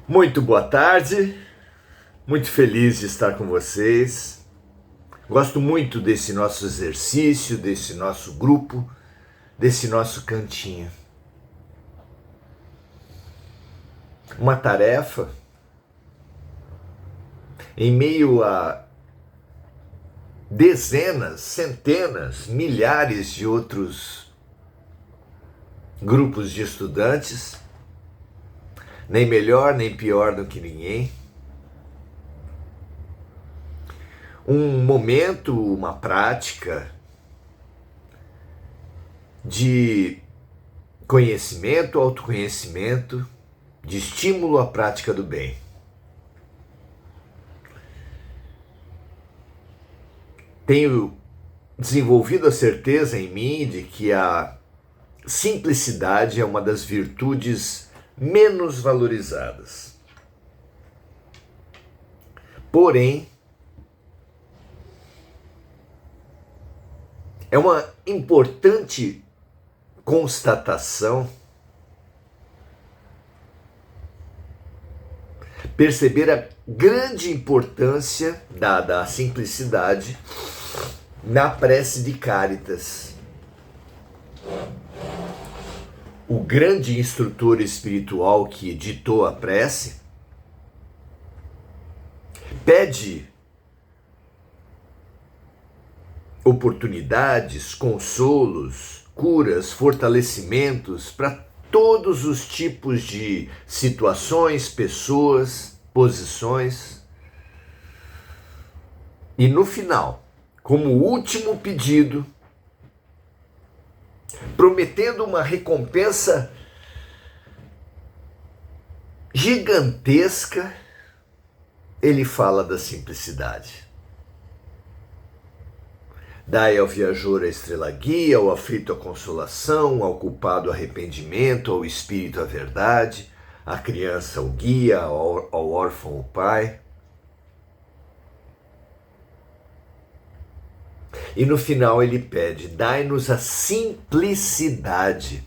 Muito boa tarde, muito feliz de estar com vocês. Gosto muito desse nosso exercício, desse nosso grupo, desse nosso cantinho. Uma tarefa em meio a dezenas, centenas, milhares de outros grupos de estudantes, nem melhor nem pior do que ninguém. Um momento, uma prática de conhecimento, autoconhecimento, de estímulo à prática do bem. Tenho desenvolvido a certeza em mim de que a simplicidade é uma das virtudes menos valorizadas. Porém, é uma importante constatação perceber a grande importância dada à simplicidade na prece de Cáritas. O grande instrutor espiritual que editou a prece pede oportunidades, consolos, curas, fortalecimentos para todos os tipos de situações, pessoas, posições. E no final, como último pedido, prometendo uma recompensa gigantesca, ele fala da simplicidade. Dai ao viajor a estrela guia, ao aflito a consolação, ao culpado arrependimento, ao espírito a verdade, à criança o guia, ao órfão o pai. E no final ele pede, dai-nos a simplicidade,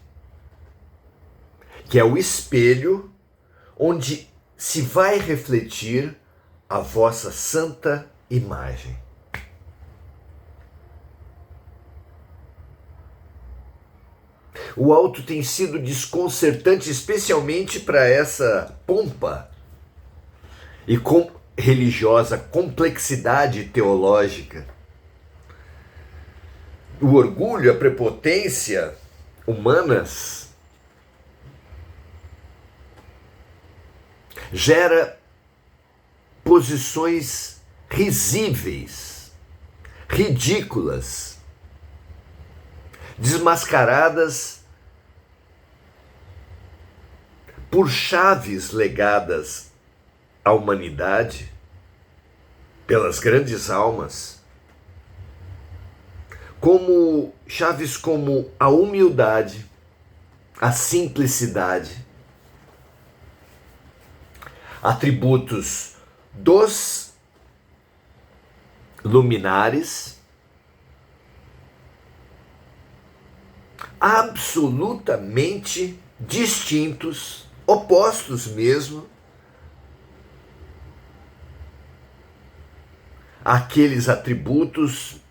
que é o espelho onde se vai refletir a vossa santa imagem. O alto tem sido desconcertante, especialmente para essa pompa e religiosa complexidade teológica. O orgulho, a prepotência humanas gera posições risíveis, ridículas, desmascaradas por chaves legadas à humanidade pelas grandes almas, como chaves como a humildade, a simplicidade, atributos dos luminares, absolutamente distintos, opostos mesmo, àqueles atributos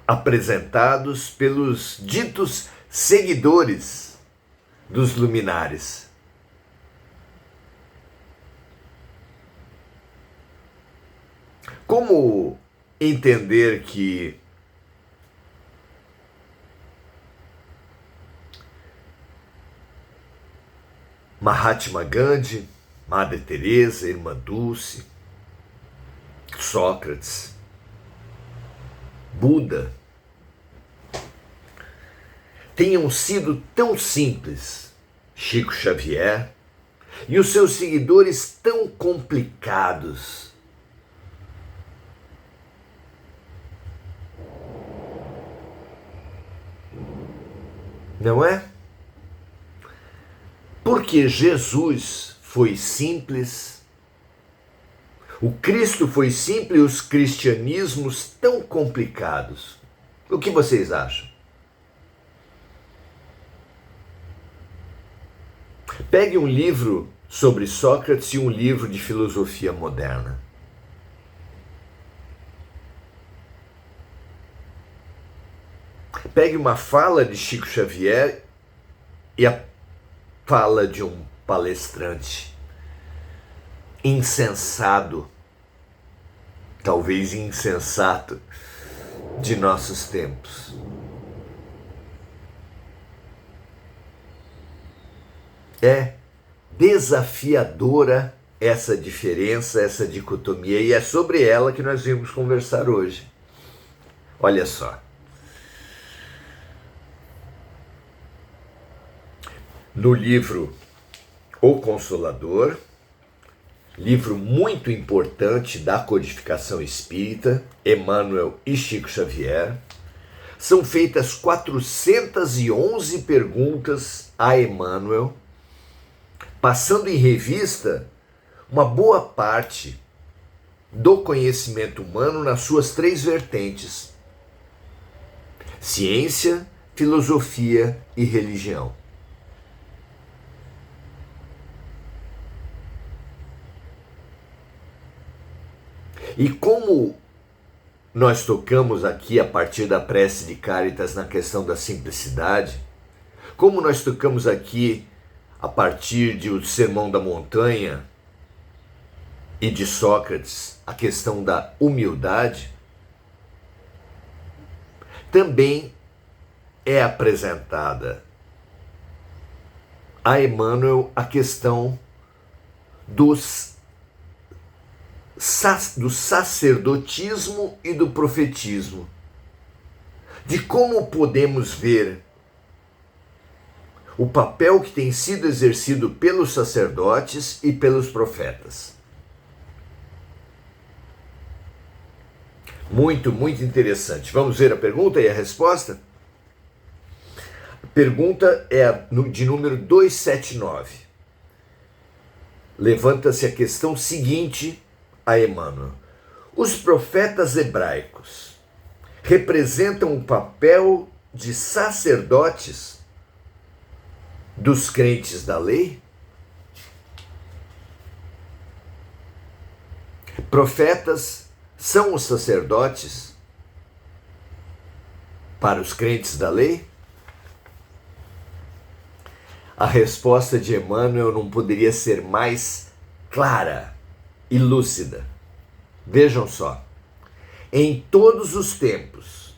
apresentados pelos ditos seguidores dos luminares. Como entender que Mahatma Gandhi, Madre Teresa, Irmã Dulce, Sócrates, Buda tenham sido tão simples, Chico Xavier, e os seus seguidores tão complicados? Não é? Porque Jesus foi simples, o Cristo foi simples e os cristianismos tão complicados. O que vocês acham? Pegue um livro sobre Sócrates e um livro de filosofia moderna. Pegue uma fala de Chico Xavier e a fala de um palestrante insensado, talvez insensato, de nossos tempos. É desafiadora essa diferença, essa dicotomia, e é sobre ela que nós vimos conversar hoje. Olha só. No livro O Consolador, livro muito importante da codificação espírita, Emmanuel e Chico Xavier, são feitas 411 perguntas a Emmanuel, passando em revista uma boa parte do conhecimento humano nas suas três vertentes: ciência, filosofia e religião. E como nós tocamos aqui a partir da prece de Cáritas na questão da simplicidade, como nós tocamos aqui a partir do Sermão da Montanha e de Sócrates a questão da humildade, também é apresentada a Emmanuel a questão do sacerdotismo e do profetismo, de como podemos ver o papel que tem sido exercido pelos sacerdotes e pelos profetas. Muito, muito interessante. Vamos ver a pergunta e a resposta? A pergunta é de número 279. Levanta-se a questão seguinte a Emmanuel: os profetas hebraicos representam o papel de sacerdotes dos crentes da lei? Profetas são os sacerdotes para os crentes da lei? A resposta de Emmanuel não poderia ser mais clara e lúcida. Vejam só, em todos os tempos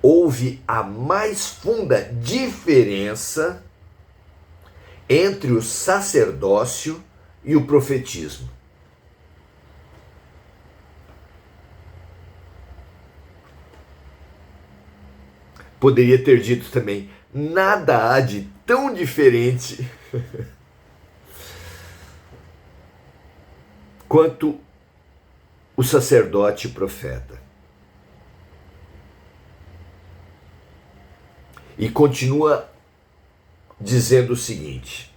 houve a mais funda diferença entre o sacerdócio e o profetismo. Poderia ter dito também: nada há de tão diferente quanto o sacerdote e o profeta. E continua dizendo o seguinte: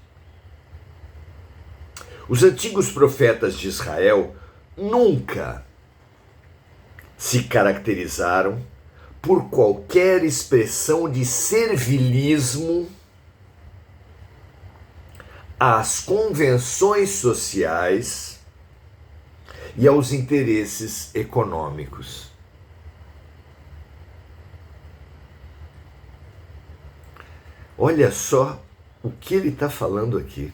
os antigos profetas de Israel nunca se caracterizaram por qualquer expressão de servilismo às convenções sociais e aos interesses econômicos. Olha só o que ele está falando aqui.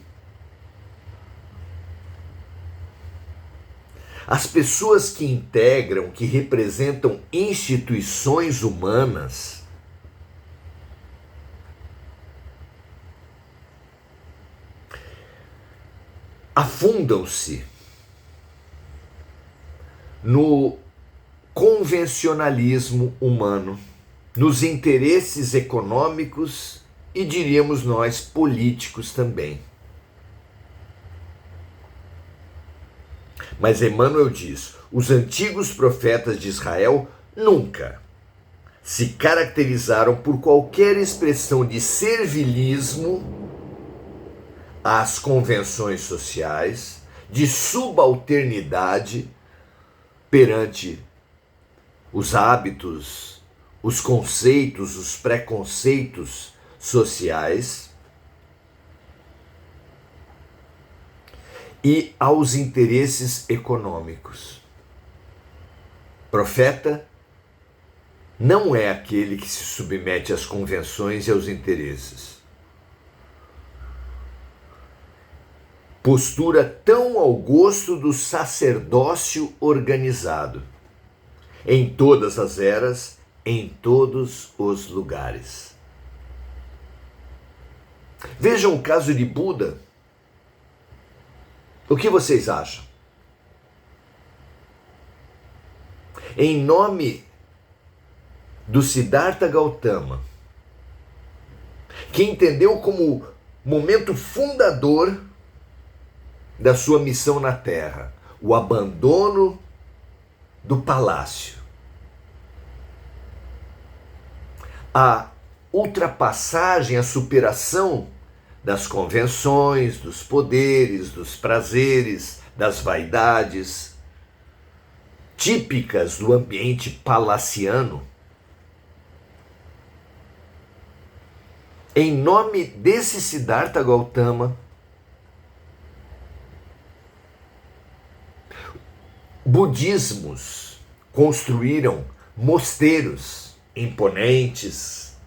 As pessoas que integram, que representam instituições humanas, afundam-se no convencionalismo humano, nos interesses econômicos e, diríamos nós, políticos também. Mas Emmanuel diz: os antigos profetas de Israel nunca se caracterizaram por qualquer expressão de servilismo às convenções sociais, de subalternidade perante os hábitos, os conceitos, os preconceitos sociais, e aos interesses econômicos. Profeta não é aquele que se submete às convenções e aos interesses. Postura tão ao gosto do sacerdócio organizado, em todas as eras, em todos os lugares. Vejam o caso de Buda. O que vocês acham? Em nome do Siddhartha Gautama, que entendeu como momento fundador da sua missão na Terra o abandono do palácio, a ultrapassagem, a superação das convenções, dos poderes, dos prazeres, das vaidades típicas do ambiente palaciano. Em nome desse Siddhartha Gautama, budismos construíram mosteiros imponentes,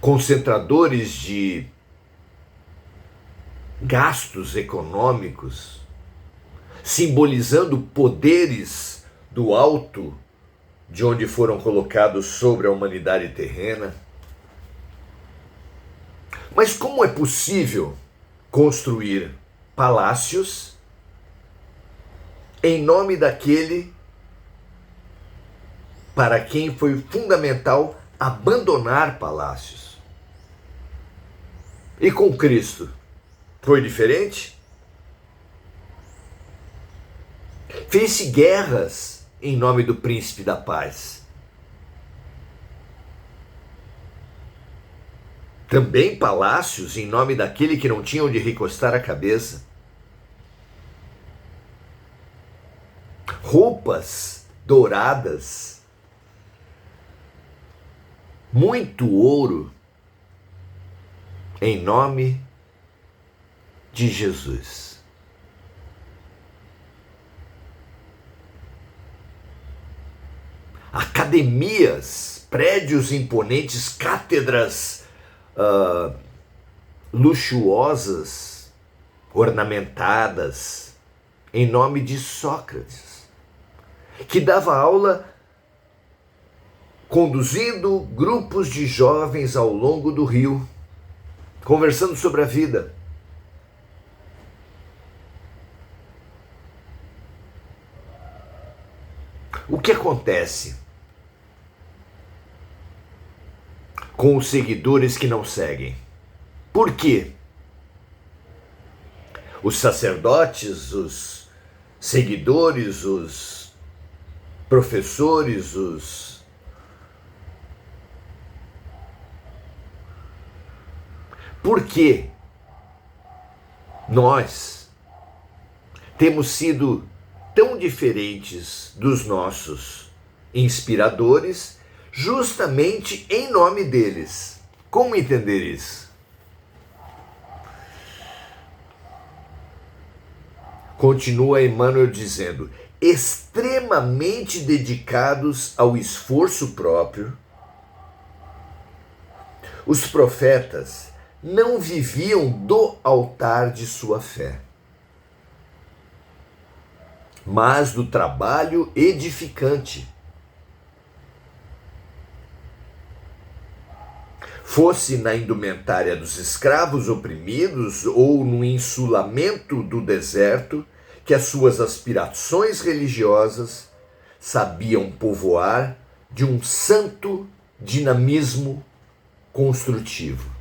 concentradores de gastos econômicos, simbolizando poderes do alto de onde foram colocados sobre a humanidade terrena. Mas como é possível construir palácios em nome daquele para quem foi fundamental abandonar palácios? E com Cristo foi diferente? Fez-se guerras em nome do príncipe da paz. Também palácios em nome daquele que não tinha onde recostar a cabeça. Roupas douradas, muito ouro, em nome de Jesus. Academias, prédios imponentes, cátedras luxuosas, ornamentadas, em nome de Sócrates, que dava aula conduzindo grupos de jovens ao longo do rio, conversando sobre a vida. O que acontece com os seguidores que não seguem? Por quê? Os sacerdotes, os seguidores, os professores, Por que nós temos sido tão diferentes dos nossos inspiradores, justamente em nome deles? Como entender isso? Continua Emmanuel dizendo: extremamente dedicados ao esforço próprio, os profetas não viviam do altar de sua fé, mas do trabalho edificante. Fosse na indumentária dos escravos oprimidos ou no insulamento do deserto, que as suas aspirações religiosas sabiam povoar de um santo dinamismo construtivo.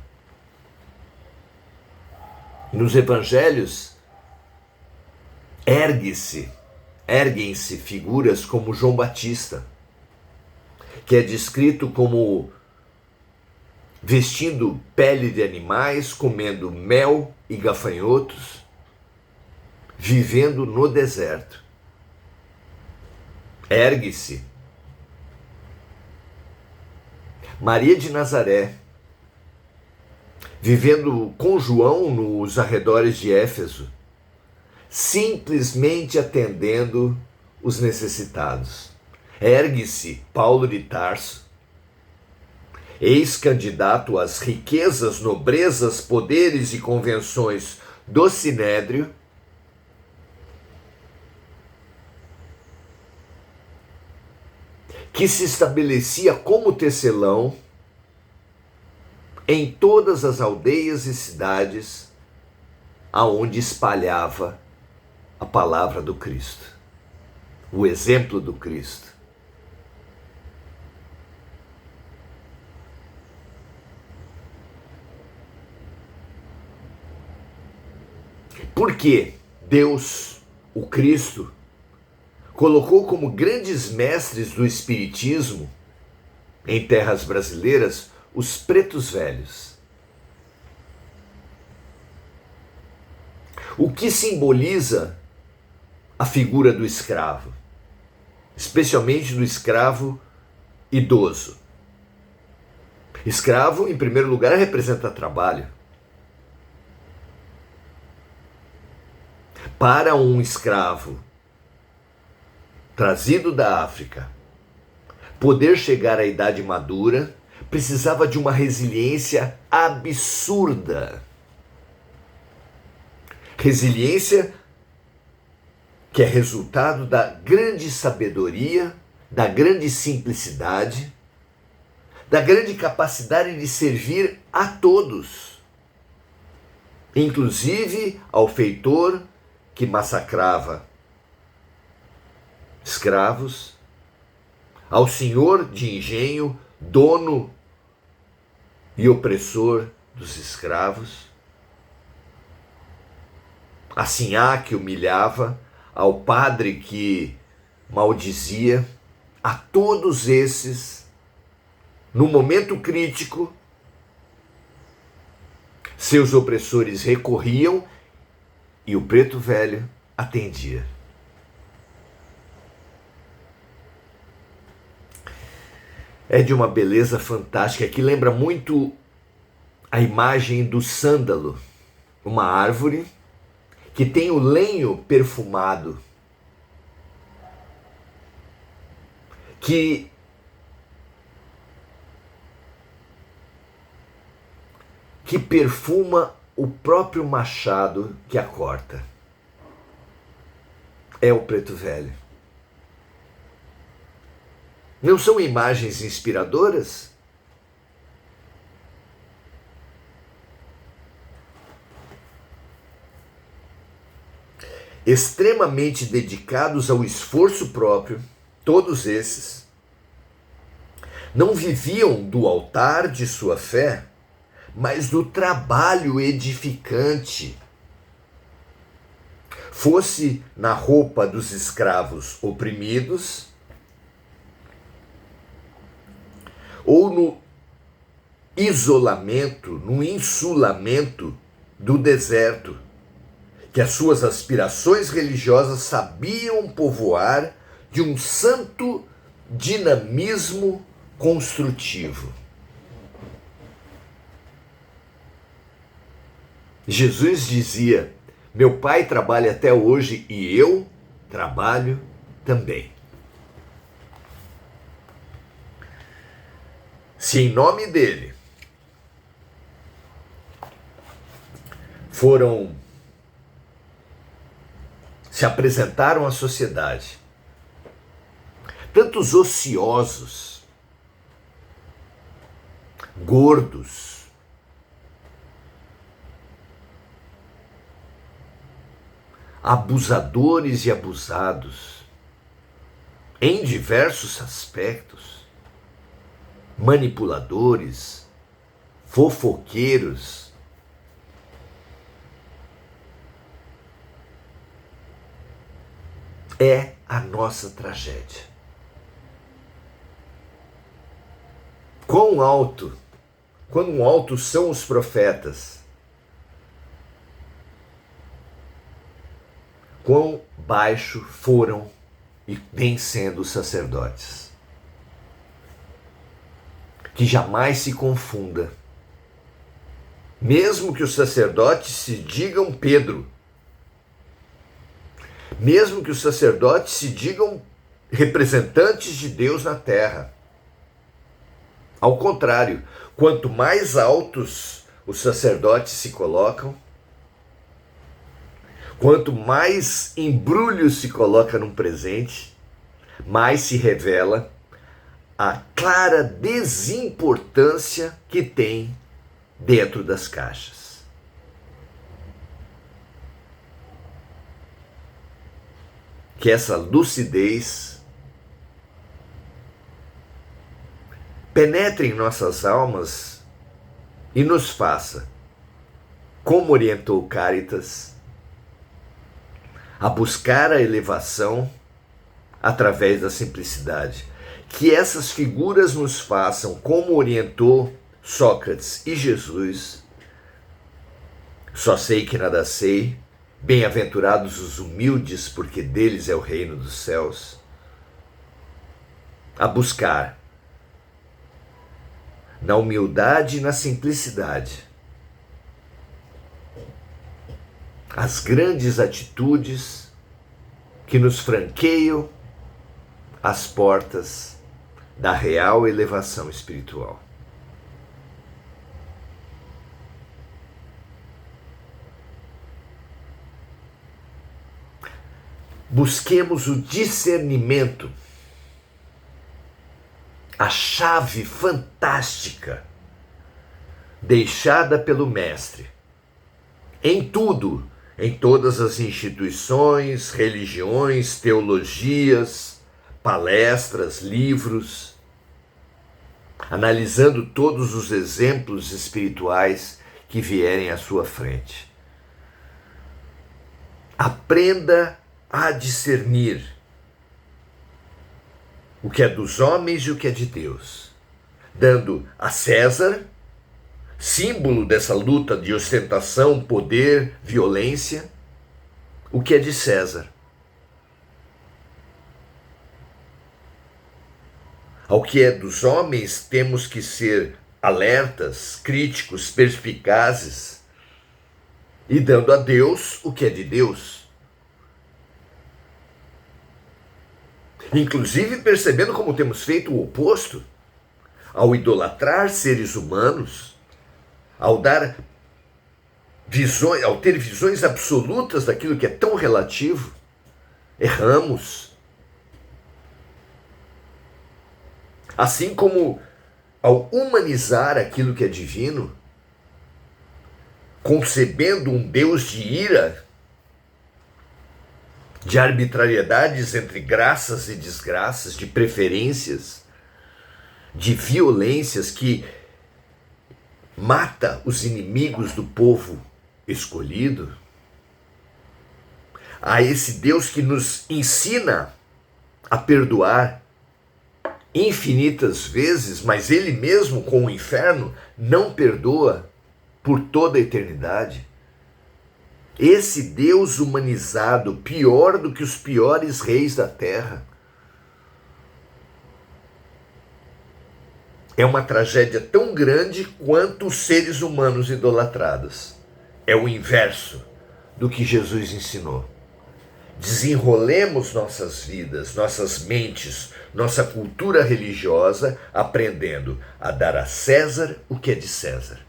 Nos evangelhos, erguem-se figuras como João Batista, que é descrito como vestindo pele de animais, comendo mel e gafanhotos, vivendo no deserto. Ergue-se. Maria de Nazaré, vivendo com João nos arredores de Éfeso, simplesmente atendendo os necessitados. Ergue-se Paulo de Tarso, ex-candidato às riquezas, nobrezas, poderes e convenções do Sinédrio, que se estabelecia como tecelão em todas as aldeias e cidades aonde espalhava a palavra do Cristo, o exemplo do Cristo. Porque Deus, o Cristo, colocou como grandes mestres do espiritismo em terras brasileiras os pretos velhos. O que simboliza a figura do escravo, especialmente do escravo idoso. Escravo, em primeiro lugar, representa trabalho. Para um escravo trazido da África poder chegar à idade madura, precisava de uma resiliência absurda. Resiliência que é resultado da grande sabedoria, da grande simplicidade, da grande capacidade de servir a todos, inclusive ao feitor que massacrava escravos, ao senhor de engenho, dono e opressor dos escravos, a sinhá que humilhava, ao padre que maldizia, a todos esses, no momento crítico, seus opressores recorriam e o preto velho atendia. É de uma beleza fantástica que lembra muito a imagem do sândalo, uma árvore que tem o lenho perfumado, que perfuma o próprio machado que a corta. É o preto velho. Não são imagens inspiradoras? Extremamente dedicados ao esforço próprio, todos esses não viviam do altar de sua fé, mas do trabalho edificante. Fosse na roupa dos escravos oprimidos, ou no isolamento, no insulamento do deserto, que as suas aspirações religiosas sabiam povoar de um santo dinamismo construtivo. Jesus dizia: meu pai trabalha até hoje e eu trabalho também. Se em nome dele se apresentaram à sociedade tantos ociosos, gordos, abusadores e abusados, em diversos aspectos, manipuladores, fofoqueiros, é a nossa tragédia. Quão altos são os profetas, quão baixo foram e vêm sendo os sacerdotes. Que jamais se confunda Mesmo que os sacerdotes se digam Pedro, mesmo que os sacerdotes se digam representantes de Deus na terra. Ao contrário, quanto mais altos os sacerdotes se colocam, quanto mais embrulho se coloca num presente, mais se revela a clara desimportância que tem dentro das caixas. Que essa lucidez penetre em nossas almas e nos faça, como orientou Cáritas, a buscar a elevação através da simplicidade. Que essas figuras nos façam, como orientou Sócrates e Jesus, só sei que nada sei, bem-aventurados os humildes, porque deles é o reino dos céus, a buscar na humildade e na simplicidade as grandes atitudes que nos franqueiam as portas da real elevação espiritual. Busquemos o discernimento, a chave fantástica deixada pelo Mestre em tudo, em todas as instituições, religiões, teologias, palestras, livros, analisando todos os exemplos espirituais que vierem à sua frente. Aprenda a discernir o que é dos homens e o que é de Deus, dando a César, símbolo dessa luta de ostentação, poder, violência, o que é de César. Ao que é dos homens, temos que ser alertas, críticos, perspicazes, e dando a Deus o que é de Deus. Inclusive percebendo como temos feito o oposto, ao idolatrar seres humanos, ao dar visões, ao ter visões absolutas daquilo que é tão relativo, erramos. Assim como ao humanizar aquilo que é divino, concebendo um Deus de ira, de arbitrariedades entre graças e desgraças, de preferências, de violências que mata os inimigos do povo escolhido, a esse Deus que nos ensina a perdoar infinitas vezes, mas ele mesmo com o inferno não perdoa por toda a eternidade. Esse Deus humanizado, pior do que os piores reis da terra, é uma tragédia tão grande quanto os seres humanos idolatrados. É o inverso do que Jesus ensinou. Desenrolemos nossas vidas, nossas mentes, nossa cultura religiosa, aprendendo a dar a César o que é de César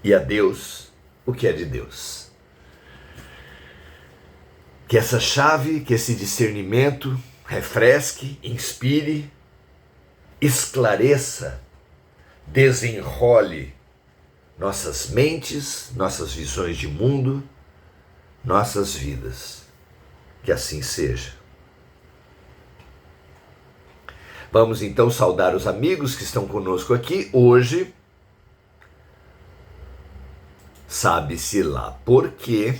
e a Deus o que é de Deus. Que essa chave, que esse discernimento refresque, inspire, esclareça, desenrole nossas mentes, nossas visões de mundo, nossas vidas. Que assim seja. Vamos então saudar os amigos que estão conosco aqui hoje. Sabe-se lá por quê.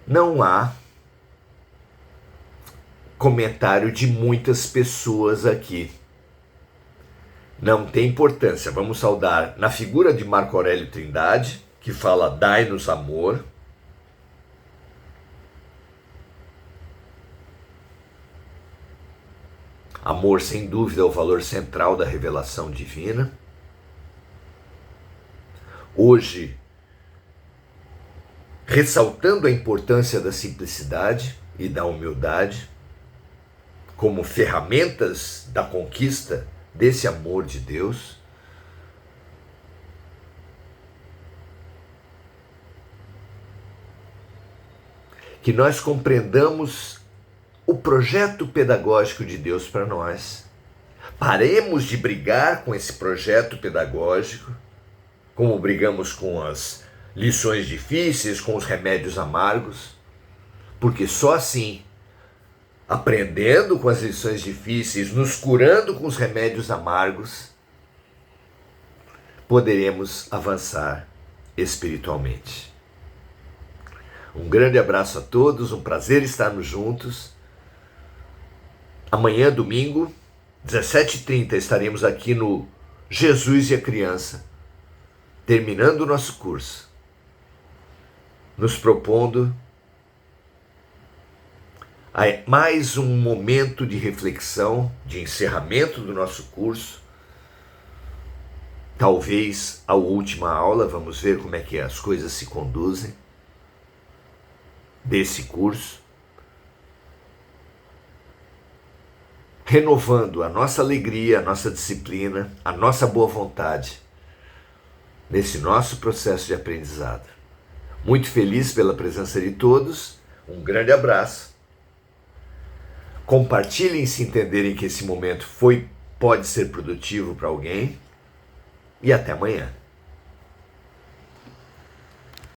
Não há comentário de muitas pessoas aqui. Não tem importância. Vamos saudar na figura de Marco Aurélio Trindade, que fala dai-nos amor. Amor, sem dúvida, é o valor central da revelação divina. Hoje, ressaltando a importância da simplicidade e da humildade como ferramentas da conquista desse amor de Deus. Que nós compreendamos o projeto pedagógico de Deus para nós. Paremos de brigar com esse projeto pedagógico, como brigamos com as lições difíceis, com os remédios amargos, porque só assim, aprendendo com as lições difíceis, nos curando com os remédios amargos, poderemos avançar espiritualmente. Um grande abraço a todos, um prazer estarmos juntos. Amanhã, domingo, 17h30, estaremos aqui no Jesus e a Criança, terminando o nosso curso, nos propondo a mais um momento de reflexão, de encerramento do nosso curso, talvez a última aula, vamos ver como é que as coisas se conduzem desse curso, renovando a nossa alegria, a nossa disciplina, a nossa boa vontade nesse nosso processo de aprendizado. Muito feliz pela presença de todos, um grande abraço. Compartilhem se entenderem que esse momento pode ser produtivo para alguém e até amanhã.